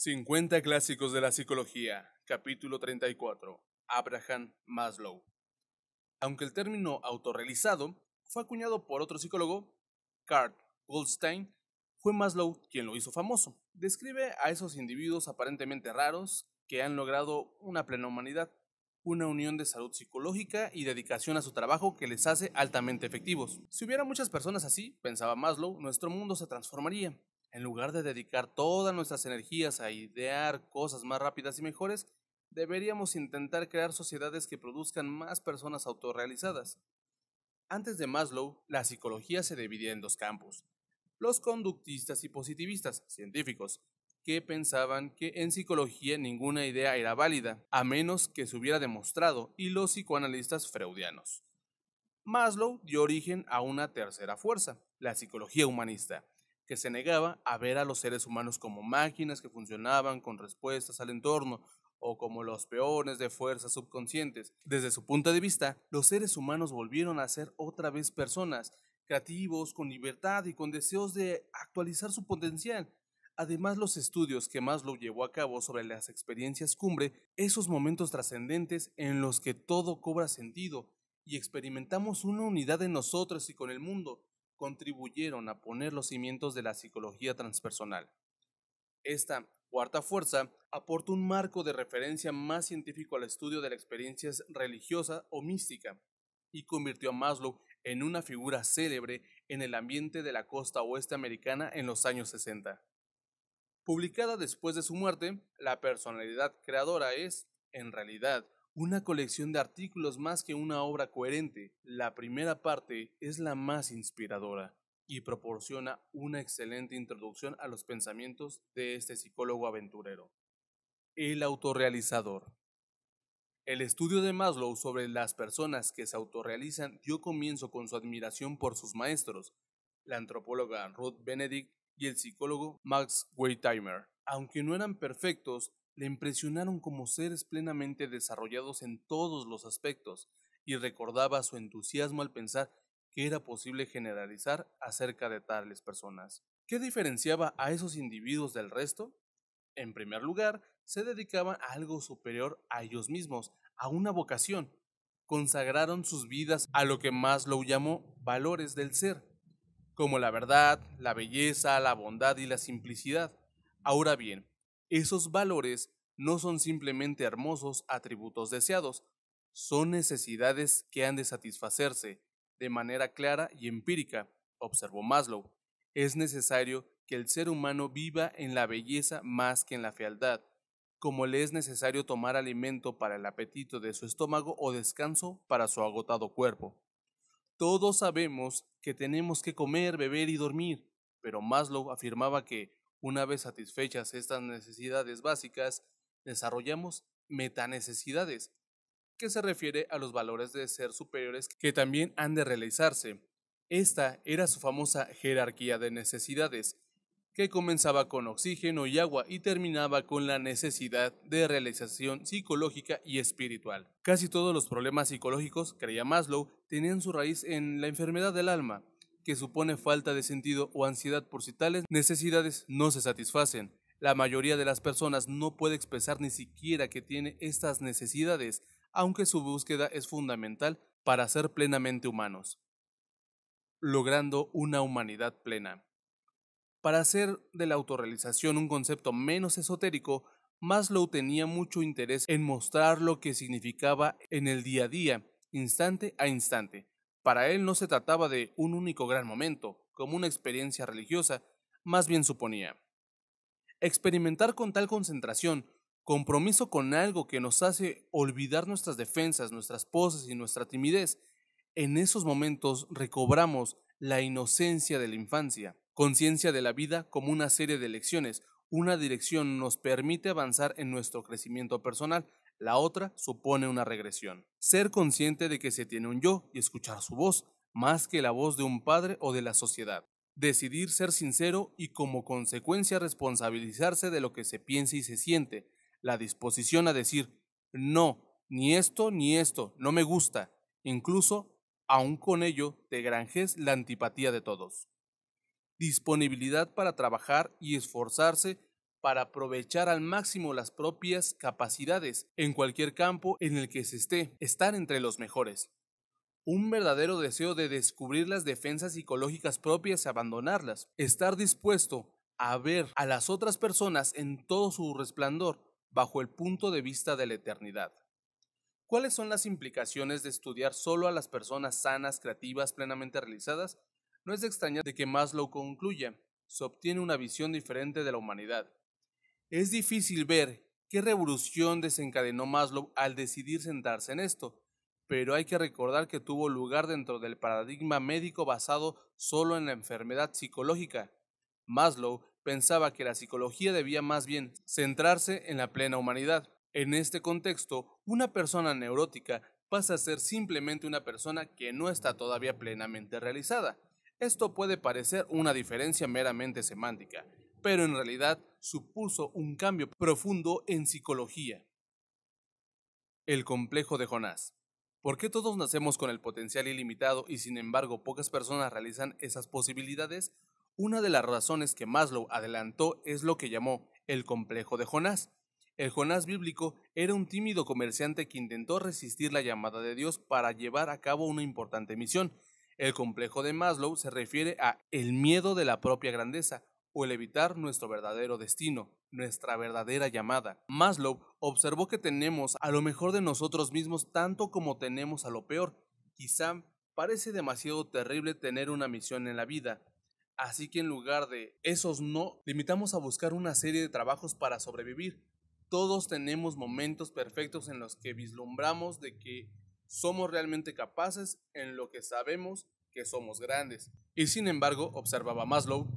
50 clásicos de la psicología, capítulo 34. Abraham Maslow. Aunque el término autorrealizado fue acuñado por otro psicólogo, Carl Goldstein, fue Maslow quien lo hizo famoso. Describe a esos individuos aparentemente raros que han logrado una plena humanidad, una unión de salud psicológica y dedicación a su trabajo que les hace altamente efectivos. Si hubiera muchas personas así, pensaba Maslow, nuestro mundo se transformaría. En lugar de dedicar todas nuestras energías a idear cosas más rápidas y mejores, deberíamos intentar crear sociedades que produzcan más personas autorrealizadas. Antes de Maslow, la psicología se dividía en dos campos: los conductistas y positivistas, científicos, que pensaban que en psicología ninguna idea era válida, a menos que se hubiera demostrado, y los psicoanalistas freudianos. Maslow dio origen a una tercera fuerza, la psicología humanista, que se negaba a ver a los seres humanos como máquinas que funcionaban con respuestas al entorno o como los peones de fuerzas subconscientes. Desde su punto de vista, los seres humanos volvieron a ser otra vez personas, creativos, con libertad y con deseos de actualizar su potencial. Además, los estudios que Maslow llevó a cabo sobre las experiencias cumbre, esos momentos trascendentes en los que todo cobra sentido y experimentamos una unidad en nosotros y con el mundo, contribuyeron a poner los cimientos de la psicología transpersonal. Esta cuarta fuerza aportó un marco de referencia más científico al estudio de la experiencia religiosa o mística y convirtió a Maslow en una figura célebre en el ambiente de la costa oeste americana en los años 60. Publicada después de su muerte, La personalidad creadora es, en realidad, una colección de artículos más que una obra coherente. La primera parte es la más inspiradora y proporciona una excelente introducción a los pensamientos de este psicólogo aventurero. El autorrealizador. El estudio de Maslow sobre las personas que se autorrealizan dio comienzo con su admiración por sus maestros, la antropóloga Ruth Benedict y el psicólogo Max Wertheimer. Aunque no eran perfectos, le impresionaron como seres plenamente desarrollados en todos los aspectos y recordaba su entusiasmo al pensar que era posible generalizar acerca de tales personas. ¿Qué diferenciaba a esos individuos del resto? En primer lugar, se dedicaban a algo superior a ellos mismos, a una vocación. Consagraron sus vidas a lo que Maslow llamó valores del ser, como la verdad, la belleza, la bondad y la simplicidad. Ahora bien, esos valores no son simplemente hermosos atributos deseados, son necesidades que han de satisfacerse de manera clara y empírica, observó Maslow. Es necesario que el ser humano viva en la belleza más que en la fealdad, como le es necesario tomar alimento para el apetito de su estómago o descanso para su agotado cuerpo. Todos sabemos que tenemos que comer, beber y dormir, pero Maslow afirmaba que, una vez satisfechas estas necesidades básicas, desarrollamos metanecesidades, que se refiere a los valores de ser superiores que también han de realizarse. Esta era su famosa jerarquía de necesidades, que comenzaba con oxígeno y agua y terminaba con la necesidad de realización psicológica y espiritual. Casi todos los problemas psicológicos, creía Maslow, tenían su raíz en la enfermedad del alma, que supone falta de sentido o ansiedad por si tales necesidades no se satisfacen. La mayoría de las personas no puede expresar ni siquiera que tiene estas necesidades, aunque su búsqueda es fundamental para ser plenamente humanos, logrando una humanidad plena. Para hacer de la autorrealización un concepto menos esotérico, Maslow tenía mucho interés en mostrar lo que significaba en el día a día, instante a instante. Para él no se trataba de un único gran momento, como una experiencia religiosa, más bien suponía experimentar con tal concentración, compromiso con algo que nos hace olvidar nuestras defensas, nuestras poses y nuestra timidez. En esos momentos recobramos la inocencia de la infancia, conciencia de la vida como una serie de lecciones. Una dirección nos permite avanzar en nuestro crecimiento personal, la otra supone una regresión. Ser consciente de que se tiene un yo y escuchar su voz, más que la voz de un padre o de la sociedad. Decidir ser sincero y como consecuencia responsabilizarse de lo que se piensa y se siente. La disposición a decir, no, ni esto, no me gusta. Incluso, aun con ello, te granjes la antipatía de todos. Disponibilidad para trabajar y esforzarse para aprovechar al máximo las propias capacidades en cualquier campo en el que se esté, estar entre los mejores. Un verdadero deseo de descubrir las defensas psicológicas propias y abandonarlas. Estar dispuesto a ver a las otras personas en todo su resplandor bajo el punto de vista de la eternidad. ¿Cuáles son las implicaciones de estudiar solo a las personas sanas, creativas, plenamente realizadas? No es de extrañar de que Maslow concluya: se obtiene una visión diferente de la humanidad. Es difícil ver qué revolución desencadenó Maslow al decidir centrarse en esto, pero hay que recordar que tuvo lugar dentro del paradigma médico basado solo en la enfermedad psicológica. Maslow pensaba que la psicología debía más bien centrarse en la plena humanidad. En este contexto, una persona neurótica pasa a ser simplemente una persona que no está todavía plenamente realizada. Esto puede parecer una diferencia meramente semántica, pero en realidad supuso un cambio profundo en psicología. El complejo de Jonás. ¿Por qué todos nacemos con el potencial ilimitado y sin embargo pocas personas realizan esas posibilidades? Una de las razones que Maslow adelantó es lo que llamó el complejo de Jonás. El Jonás bíblico era un tímido comerciante que intentó resistir la llamada de Dios para llevar a cabo una importante misión. El complejo de Maslow se refiere a el miedo de la propia grandeza o el evitar nuestro verdadero destino, nuestra verdadera llamada. Maslow observó que tenemos a lo mejor de nosotros mismos tanto como tenemos a lo peor. Quizá parece demasiado terrible tener una misión en la vida, así que en lugar de esos no, limitamos a buscar una serie de trabajos para sobrevivir. Todos tenemos momentos perfectos en los que vislumbramos de que somos realmente capaces, en lo que sabemos que somos grandes. Y sin embargo, observaba Maslow,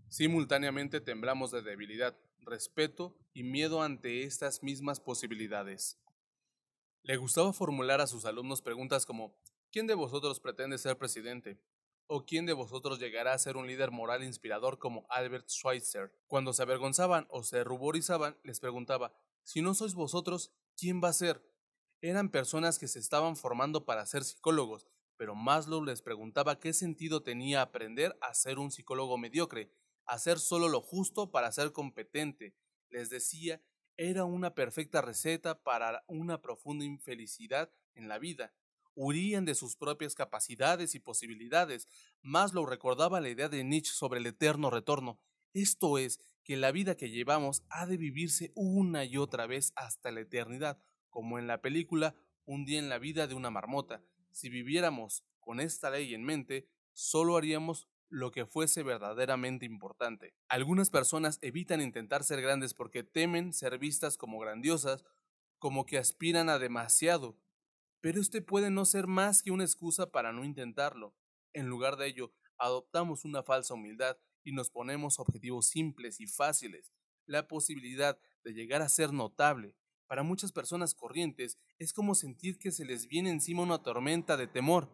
simultáneamente temblamos de debilidad, respeto y miedo ante estas mismas posibilidades. Le gustaba formular a sus alumnos preguntas como: ¿quién de vosotros pretende ser presidente? ¿O quién de vosotros llegará a ser un líder moral inspirador como Albert Schweitzer? Cuando se avergonzaban o se ruborizaban, les preguntaba: si no sois vosotros, ¿quién va a ser? Eran personas que se estaban formando para ser psicólogos, pero Maslow les preguntaba qué sentido tenía aprender a ser un psicólogo mediocre, hacer solo lo justo para ser competente. Les decía, era una perfecta receta para una profunda infelicidad en la vida. Huían de sus propias capacidades y posibilidades. Maslow recordaba la idea de Nietzsche sobre el eterno retorno. Esto es, que la vida que llevamos ha de vivirse una y otra vez hasta la eternidad, como en la película Un día en la vida de una marmota. Si viviéramos con esta ley en mente, solo haríamos lo que fuese verdaderamente importante. Algunas personas evitan intentar ser grandes porque temen ser vistas como grandiosas, como que aspiran a demasiado, pero este puede no ser más que una excusa para no intentarlo. En lugar de ello, adoptamos una falsa humildad y nos ponemos objetivos simples y fáciles. La posibilidad de llegar a ser notable para muchas personas corrientes es como sentir que se les viene encima una tormenta de temor.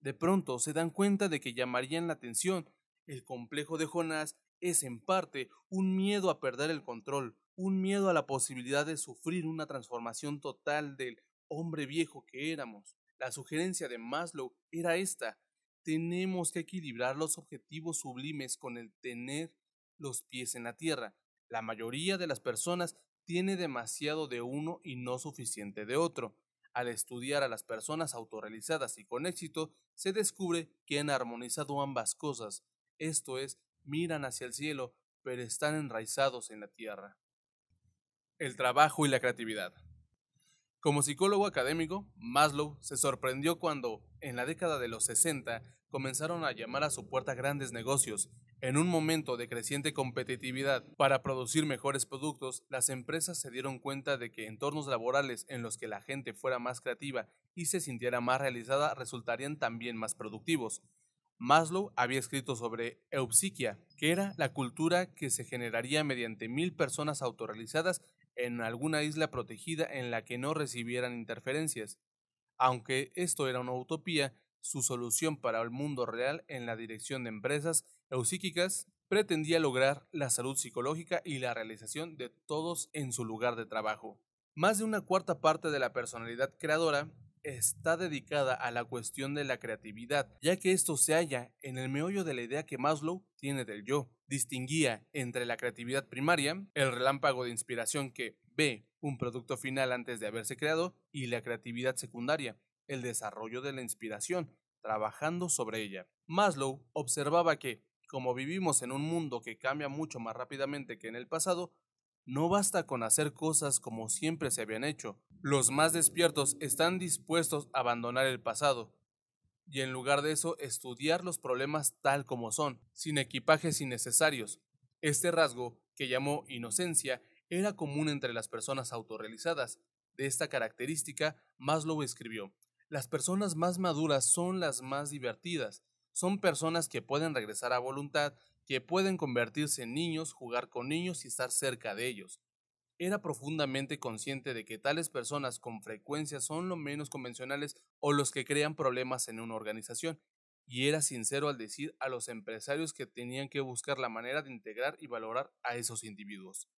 De pronto se dan cuenta de que llamarían la atención. El complejo de Jonás es en parte un miedo a perder el control, un miedo a la posibilidad de sufrir una transformación total del hombre viejo que éramos. La sugerencia de Maslow era esta: tenemos que equilibrar los objetivos sublimes con el tener los pies en la tierra. La mayoría de las personas tiene demasiado de uno y no suficiente de otro. Al estudiar a las personas autorrealizadas y con éxito, se descubre que han armonizado ambas cosas, esto es, miran hacia el cielo, pero están enraizados en la tierra. El trabajo y la creatividad. Como psicólogo académico, Maslow se sorprendió cuando, en la década de los 60, comenzaron a llamar a su puerta grandes negocios. En un momento de creciente competitividad para producir mejores productos, las empresas se dieron cuenta de que entornos laborales en los que la gente fuera más creativa y se sintiera más realizada resultarían también más productivos. Maslow había escrito sobre eupsiquia, que era la cultura que se generaría mediante 1000 personas autorrealizadas en alguna isla protegida en la que no recibieran interferencias. Aunque esto era una utopía, su solución para el mundo real en la dirección de empresas eupsíquicas pretendía lograr la salud psicológica y la realización de todos en su lugar de trabajo. Más de una cuarta parte de la personalidad creadora está dedicada a la cuestión de la creatividad, ya que esto se halla en el meollo de la idea que Maslow tiene del yo. Distinguía entre la creatividad primaria, el relámpago de inspiración que ve un producto final antes de haberse creado, y la creatividad secundaria, el desarrollo de la inspiración, trabajando sobre ella. Maslow observaba que, como vivimos en un mundo que cambia mucho más rápidamente que en el pasado, no basta con hacer cosas como siempre se habían hecho. Los más despiertos están dispuestos a abandonar el pasado y en lugar de eso estudiar los problemas tal como son, sin equipajes innecesarios. Este rasgo, que llamó inocencia, era común entre las personas autorrealizadas. De esta característica, Maslow escribió: las personas más maduras son las más divertidas. Son personas que pueden regresar a voluntad, que pueden convertirse en niños, jugar con niños y estar cerca de ellos. Era profundamente consciente de que tales personas con frecuencia son lo menos convencionales o los que crean problemas en una organización, y era sincero al decir a los empresarios que tenían que buscar la manera de integrar y valorar a esos individuos.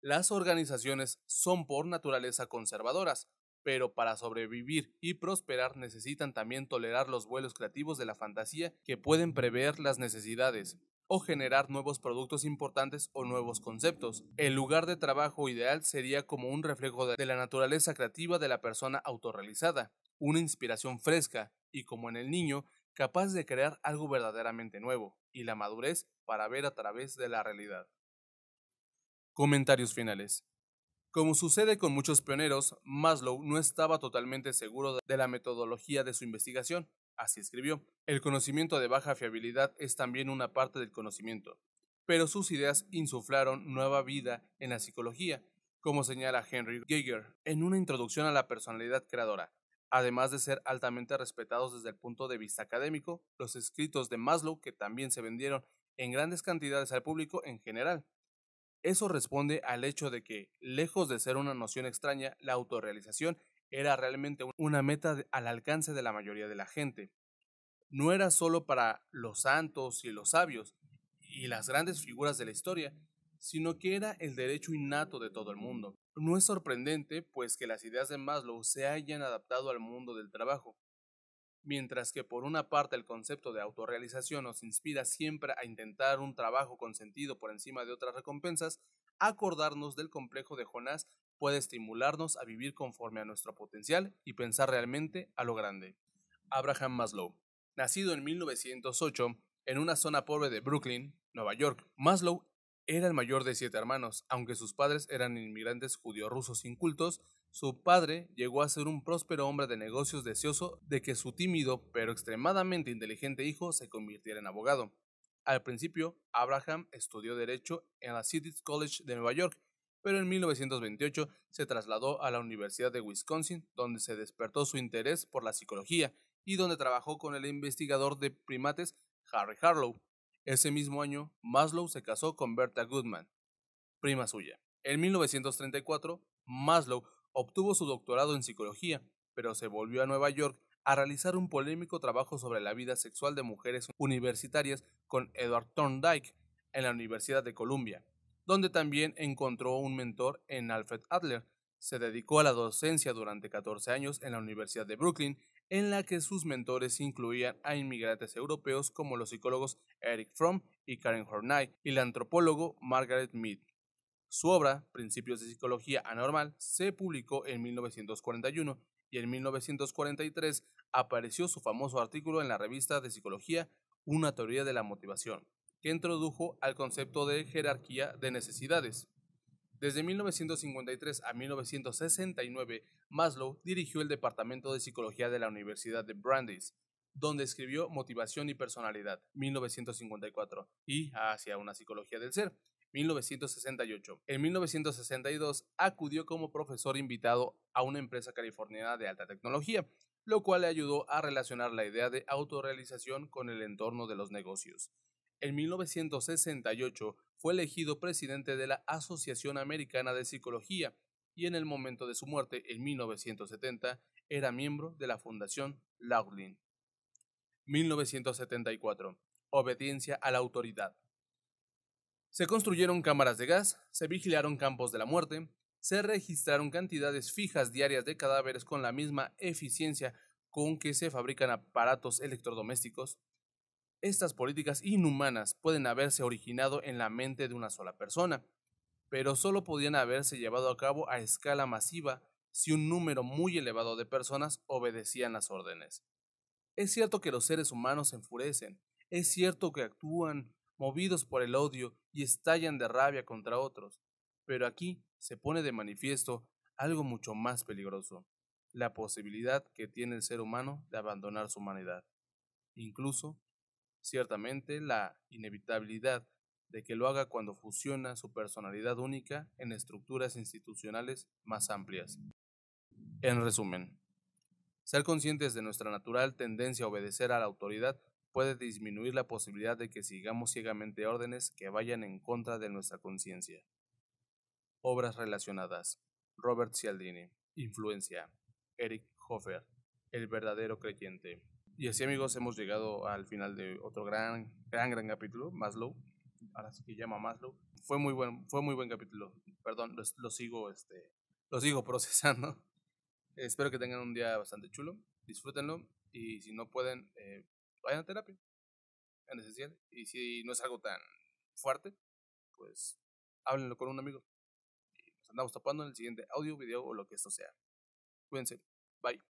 Las organizaciones son por naturaleza conservadoras, pero para sobrevivir y prosperar necesitan también tolerar los vuelos creativos de la fantasía que pueden prever las necesidades o generar nuevos productos importantes o nuevos conceptos. El lugar de trabajo ideal sería como un reflejo de la naturaleza creativa de la persona autorrealizada, una inspiración fresca y, como en el niño, capaz de crear algo verdaderamente nuevo, y la madurez para ver a través de la realidad. Comentarios finales. Como sucede con muchos pioneros, Maslow no estaba totalmente seguro de la metodología de su investigación. Así escribió: el conocimiento de baja fiabilidad es también una parte del conocimiento, pero sus ideas insuflaron nueva vida en la psicología, como señala Henry Geiger en una introducción a la personalidad creadora. Además de ser altamente respetados desde el punto de vista académico, los escritos de Maslow, que también se vendieron en grandes cantidades al público en general. Eso responde al hecho de que, lejos de ser una noción extraña, la autorrealización era realmente una meta al alcance de la mayoría de la gente. No era solo para los santos y los sabios y las grandes figuras de la historia, sino que era el derecho innato de todo el mundo. No es sorprendente, pues, que las ideas de Maslow se hayan adaptado al mundo del trabajo. Mientras que por una parte el concepto de autorrealización nos inspira siempre a intentar un trabajo con sentido por encima de otras recompensas, acordarnos del complejo de Jonás puede estimularnos a vivir conforme a nuestro potencial y pensar realmente a lo grande. Abraham Maslow. Nacido en 1908 en una zona pobre de Brooklyn, Nueva York, Maslow era el mayor de 7 hermanos. Aunque sus padres eran inmigrantes judío-rusos incultos, su padre llegó a ser un próspero hombre de negocios deseoso de que su tímido pero extremadamente inteligente hijo se convirtiera en abogado. Al principio, Abraham estudió Derecho en la City College de Nueva York, pero en 1928 se trasladó a la Universidad de Wisconsin, donde se despertó su interés por la psicología y donde trabajó con el investigador de primates Harry Harlow. Ese mismo año, Maslow se casó con Bertha Goodman, prima suya. En 1934, Maslow obtuvo su doctorado en psicología, pero se volvió a Nueva York a realizar un polémico trabajo sobre la vida sexual de mujeres universitarias con Edward Thorndike en la Universidad de Columbia, donde también encontró un mentor en Alfred Adler. Se dedicó a la docencia durante 14 años en la Universidad de Brooklyn, en la que sus mentores incluían a inmigrantes europeos como los psicólogos Eric Fromm y Karen Horney y la antropólogo Margaret Mead. Su obra, Principios de Psicología Anormal, se publicó en 1941 y en 1943 apareció su famoso artículo en la revista de Psicología, Una teoría de la motivación, que introdujo al concepto de jerarquía de necesidades. Desde 1953 a 1969, Maslow dirigió el Departamento de Psicología de la Universidad de Brandeis, donde escribió Motivación y Personalidad, 1954, y Hacia una psicología del ser, 1968. En 1962 acudió como profesor invitado a una empresa californiana de alta tecnología, lo cual le ayudó a relacionar la idea de autorrealización con el entorno de los negocios. En 1968 fue elegido presidente de la Asociación Americana de Psicología y en el momento de su muerte, en 1970, era miembro de la Fundación Laughlin. 1974. Obediencia a la autoridad. Se construyeron cámaras de gas, se vigilaron campos de la muerte, se registraron cantidades fijas diarias de cadáveres con la misma eficiencia con que se fabrican aparatos electrodomésticos, estas políticas inhumanas pueden haberse originado en la mente de una sola persona, pero solo podían haberse llevado a cabo a escala masiva si un número muy elevado de personas obedecían las órdenes. Es cierto que los seres humanos se enfurecen, es cierto que actúan movidos por el odio y estallan de rabia contra otros, pero aquí se pone de manifiesto algo mucho más peligroso, la posibilidad que tiene el ser humano de abandonar su humanidad, incluso, ciertamente, la inevitabilidad de que lo haga cuando fusiona su personalidad única en estructuras institucionales más amplias. En resumen, ser conscientes de nuestra natural tendencia a obedecer a la autoridad puede disminuir la posibilidad de que sigamos ciegamente órdenes que vayan en contra de nuestra conciencia. Obras relacionadas: Robert Cialdini. Influencia: Eric Hoffer. El verdadero creyente. Y así, amigos, hemos llegado al final de otro gran capítulo, Maslow. Ahora sí que llama Maslow. Fue muy buen capítulo. Perdón, lo sigo procesando. Espero que tengan un día bastante chulo. Disfrútenlo. Y si no pueden, vayan a terapia. En esencial. Y si no es algo tan fuerte, pues háblenlo con un amigo. Y nos andamos tapando en el siguiente audio, video o lo que esto sea. Cuídense. Bye.